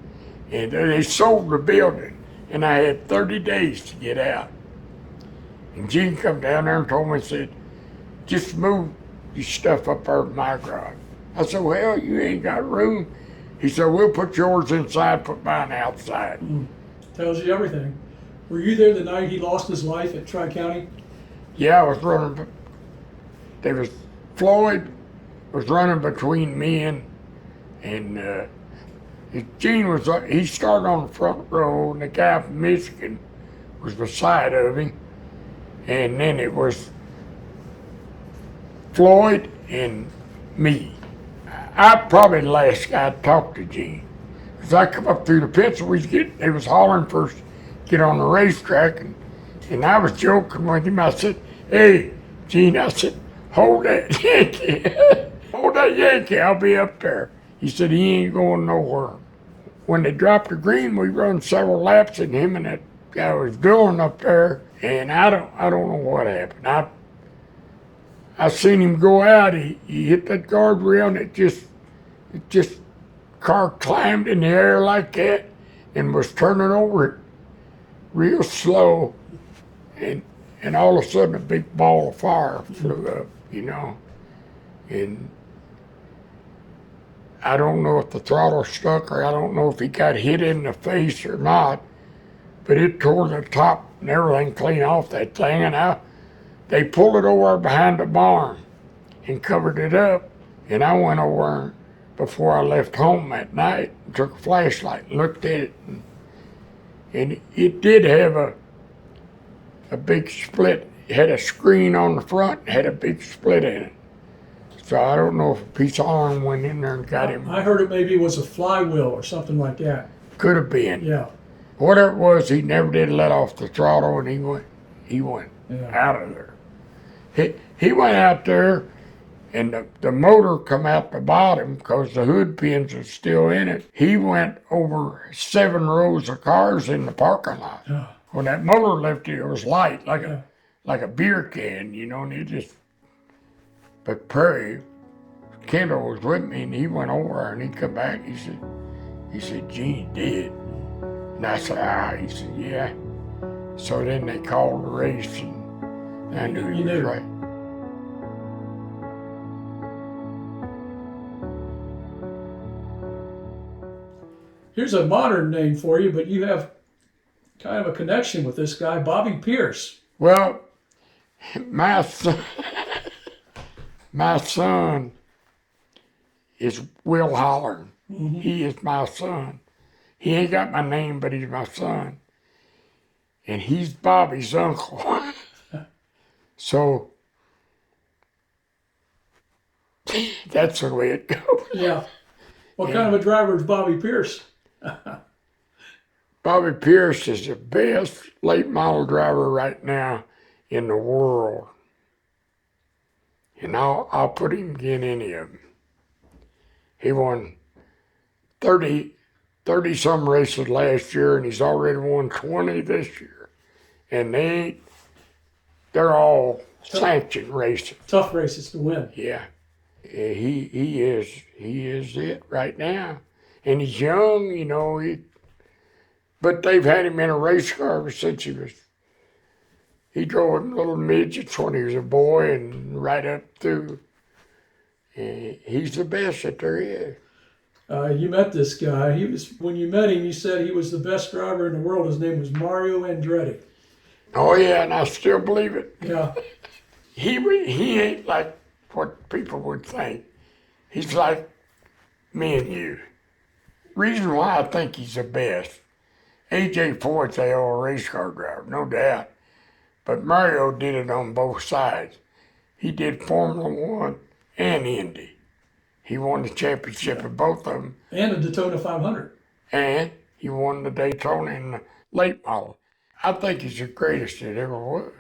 and they sold the building, and I had 30 days to get out. And Gene come down there and told me, said, just move your stuff up there to my garage. I said, well, you ain't got room. He said, we'll put yours inside, put mine outside. Tells you everything. Were you there the night he lost his life at Tri-County? Yeah, I was running. Floyd was running between me and Gene he started on the front row, and the guy from Michigan was beside of him. And then it was Floyd and me. I probably the last guy to talk to Gene. Because I come up through the pits, and they was hollering first, get on the racetrack, and I was joking with him. I said, hey, Gene, I said, hold that Yankee. Hold that Yankee, I'll be up there. He said, he ain't going nowhere. When they dropped the green, we run several laps, and him and that guy was dueling up there, and I don't know what happened. I seen him go out, he hit that guardrail, and it just car climbed in the air like that and was turning over real slow, and all of a sudden a big ball of fire flew up, you know. And I don't know if the throttle stuck, or I don't know if he got hit in the face or not, but it tore the top and everything clean off that thing, and they pulled it over behind the barn and covered it up, and I went over before I left home that night and took a flashlight and looked at it, and it did have a big split. It had a screen on the front and had a big split in it. So I don't know if a piece of iron went in there and got him. I heard it maybe was a flywheel or something like that. Could have been. Yeah. Whatever it was, he never did let off the throttle, and he went out of there. He went out there, and the motor come out the bottom because the hood pins are still in it. He went over 7 rows of cars in the parking lot. Yeah. When that motor lifted, it was light, like a beer can, you know, and it just. But Prairie, Kendall was with me, and he went over and he come back. He said, Gene's dead. And I said, He said, yeah. So then they called the race, and I knew he was right. Here's a modern name for you, but you have kind of a connection with this guy, Bobby Pierce. Well, my son is Will Holler. Mm-hmm. He is my son. He ain't got my name, but he's my son. And he's Bobby's uncle. So that's the way it goes. Yeah. What kind of a driver is Bobby Pierce? Bobby Pierce is the best late model driver right now in the world. And I'll put him against any of them. He won 30 some races last year, and he's already won 20 this year. And they're all sanctioned races. Tough races to win. Yeah. He is it right now. And he's young, you know, but they've had him in a race car ever since he drove them little midgets when he was a boy and right up through. He's the best that there is. You met this guy. When you met him, you said he was the best driver in the world. His name was Mario Andretti. Oh yeah, and I still believe it. Yeah. He ain't like what people would think. He's like me and you. Reason why I think he's the best. A.J. Foyt's a old race car driver, no doubt. But Mario did it on both sides. He did Formula One and Indy. He won the championship in both of them. And the Daytona 500. And he won the Daytona in the late model. I think he's the greatest that ever was.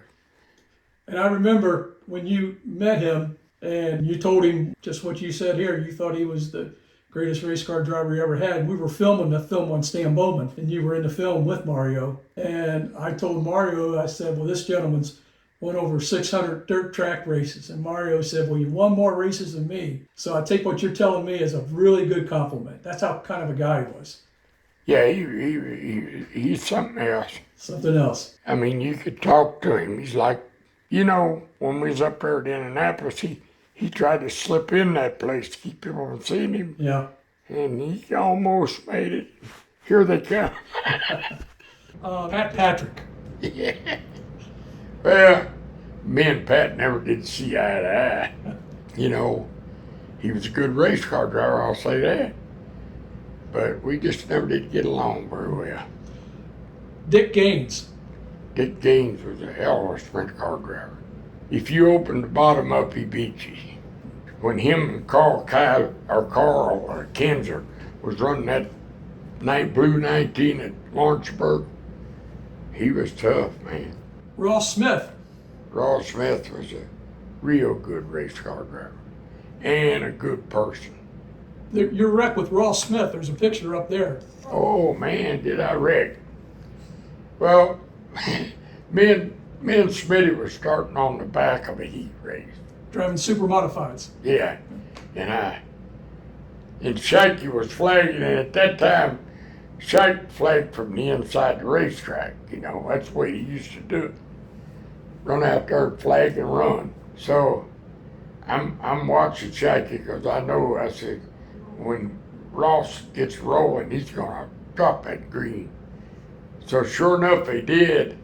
And I remember when you met him and you told him just what you said here, you thought he was the greatest race car driver you ever had. We were filming the film on Stan Bowman, and you were in the film with Mario. And I told Mario, I said, well, this gentleman's won over 600 dirt track races. And Mario said, well, you won more races than me. So I take what you're telling me as a really good compliment. That's how kind of a guy he was. Yeah, he's something else. Something else. I mean, you could talk to him. He's like, you know, when we was up there at Indianapolis, he tried to slip in that place to keep people from seeing him. Yeah. And he almost made it. Here they come. Pat Patrick. Yeah. Well, me and Pat never did see eye to eye. You know, he was a good race car driver, I'll say that. But we just never did get along very well. Dick Gaines. Dick Gaines was a hell of a sprint car driver. If you opened the bottom up, he beat you. When him and Carl Kinzer was running that Blue 19 at Lawrenceburg, he was tough, man. Ross Smith. Ross Smith was a real good race car driver and a good person. Your wreck with Ross Smith, there's a picture up there. Oh man, did I wreck. Well, me and Smitty was starting on the back of a heat race. Driving super modifieds. Yeah, and Shaky was flagging, and at that time, Shaky flagged from the inside the racetrack. You know, that's the way he used to do it. Run out there, flag and run. So I'm watching Shaky because I know, I said, when Ross gets rolling, he's gonna drop that green. So sure enough, he did.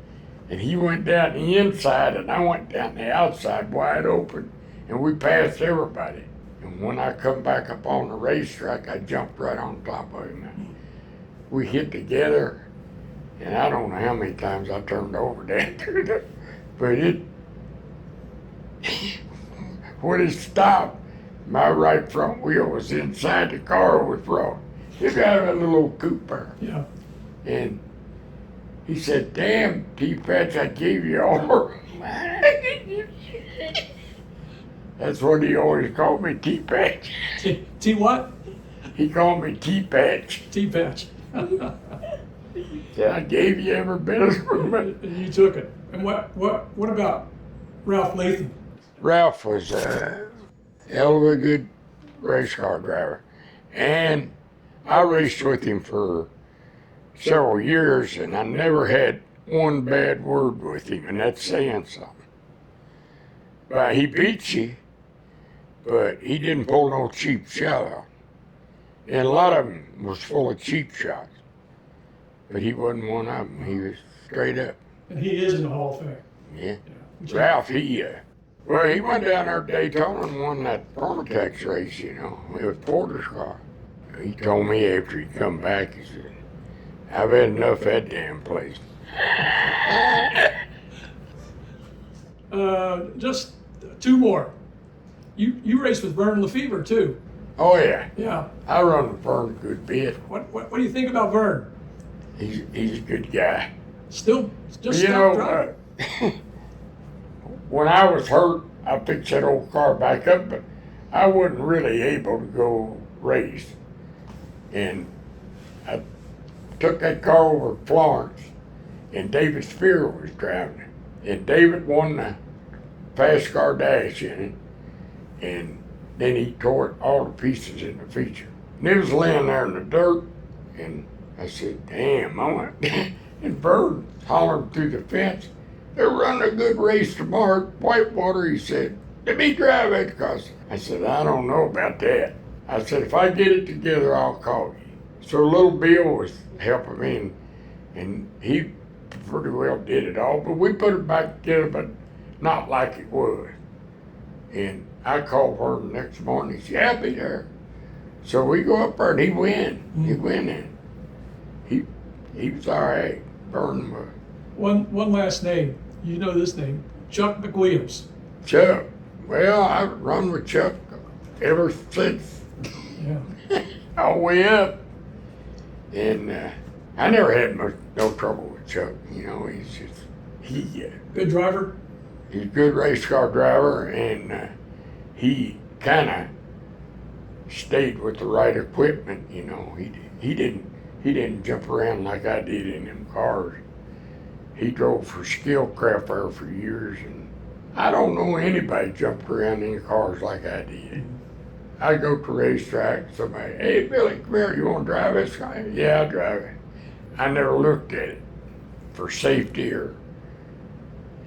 And he went down the inside, and I went down the outside wide open, and we passed everybody. And when I come back up on the racetrack, I jumped right on top of him. We hit together, and I don't know how many times I turned over down there, but when it stopped, my right front wheel was inside the car with Ross. He got a little old coupe there. Yeah. And He said, damn, T-Patch, I gave you all. That's what he always called me, T-Patch. T what? He called me T-Patch. T-Patch. Said, I gave you every bit of it. And you took it. And what about Ralph Latham? Ralph was a hell of a good race car driver. And I raced with him for several years, and I never had one bad word with him, and that's saying something. But he beat you, but he didn't pull no cheap shot out. And a lot of them was full of cheap shots. But he wasn't one of them. He was straight up. And he is in the Hall of Fame. Yeah. Ralph, he went down there to Daytona and won that Permatex race, you know. It was Porter's car. He told me after he come back, he said, I've had enough of that damn place. Just two more. You raced with Vern LeFever too. Oh yeah. Yeah. I run with Vern a good bit. What do you think about Vern? He's a good guy. Still just You stop know, driving. when I was hurt, I picked that old car back up, but I wasn't really able to go race. And I took that car over to Florence, and David Spear was driving it. And David won the fast car dash in it, and then he tore it all to pieces in the feature. And it was laying there in the dirt, and I said, damn, I went. And Bird hollered through the fence, they're running a good race tomorrow at Whitewater. He said, let me drive it, cause I said, I don't know about that. I said, if I get it together, I'll call you. So little Bill was helping me, and he pretty well did it all, but we put it back together, but not like it was. And I called her the next morning, he said, yeah, I'll be there. So we go up there and he win. He win it. He was all right. Vern was. One last name. You know this name. Chuck McWilliams. Chuck. Well, I've run with Chuck ever since. Yeah. All the way up. And I never had no trouble with Chuck. You know, Good driver. He's a good race car driver, and he kind of stayed with the right equipment. You know, he didn't jump around like I did in them cars. He drove for Skillcraft there for years, and I don't know anybody jumped around in cars like I did. I go to racetrack, somebody, hey Billy, come here, you want to drive this guy? Yeah, I'll drive it. I never looked at it for safety or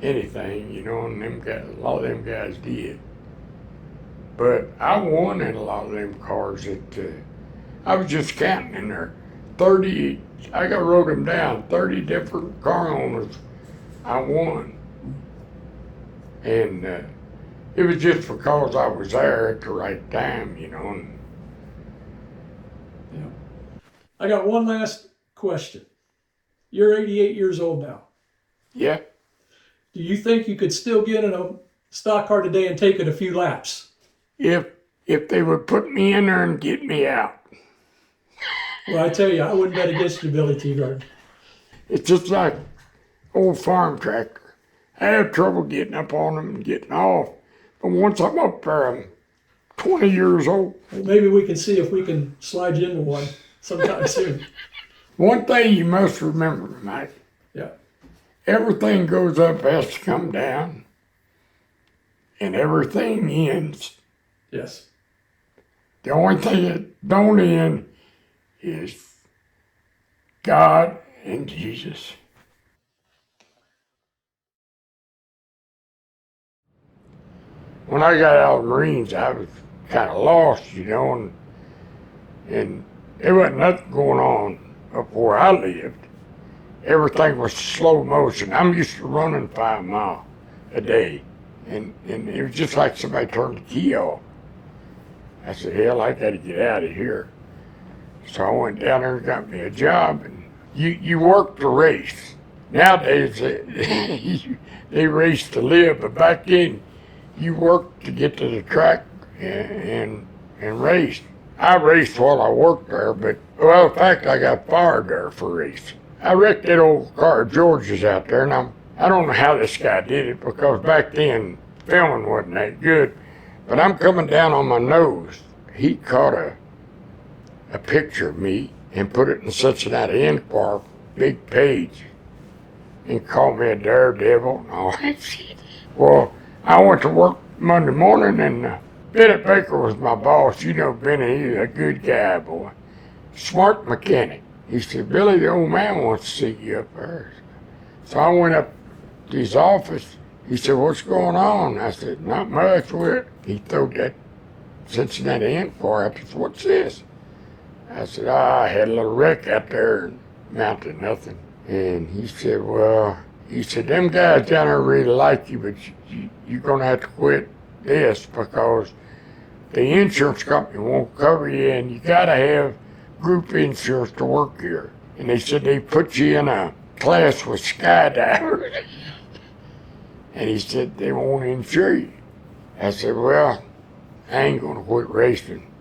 anything, you know, and a lot of them guys did. But I won in a lot of them cars that I was just counting in there. 30, I wrote them down, 30 different car owners I won. And it was just because I was there at the right time, you know. And yeah. I got one last question. You're 88 years old now. yeah. Do you think you could still get in a stock car today and take it a few laps? If they would put me in there and get me out. Well, I tell you, I wouldn't bet against you, Billy Teegarden. It's just like old farm tractor. I have trouble getting up on them and getting off. But once I'm up there, I'm 20 years old. Well, maybe we can see if we can slide you into one sometime soon. One thing you must remember, Mike, Yeah. everything goes up has to come down, and everything ends. Yes. The only thing that don't end is God and Jesus. When I got out of the Marines, I was kind of lost, you know, and there wasn't nothing going on up where I lived. Everything was slow motion. I'm used to running 5 miles a day, and it was just like somebody turned the key off. I said, hell, I got to get out of here. So I went down there and got me a job, and you work to race. Nowadays, they race to live, but back then, you worked to get to the track and race. I raced while I worked there, but, well, in fact, I got fired there for racing. I wrecked that old car of George's out there, and I don't know how this guy did it, because back then filming wasn't that good. But I'm coming down on my nose. He caught a picture of me and put it in Cincinnati Enquirer, big page, and called me a daredevil and all that shit. Well, I went to work Monday morning, and Bennett Baker was my boss. You know Benny, he's a good guy, boy. Smart mechanic. He said, Billy, the old man wants to see you up there. So I went up to his office. He said, what's going on? I said, not much. He threw that Cincinnati Enquirer up. He said, what's this? I said, I had a little wreck out there and mounted nothing. And he said, well, them guys down there really like you, but you're going to have to quit this because the insurance company won't cover you, and you got to have group insurance to work here. And they said they put you in a class with skydivers. And he said they won't insure you. I said, well, I ain't going to quit racing.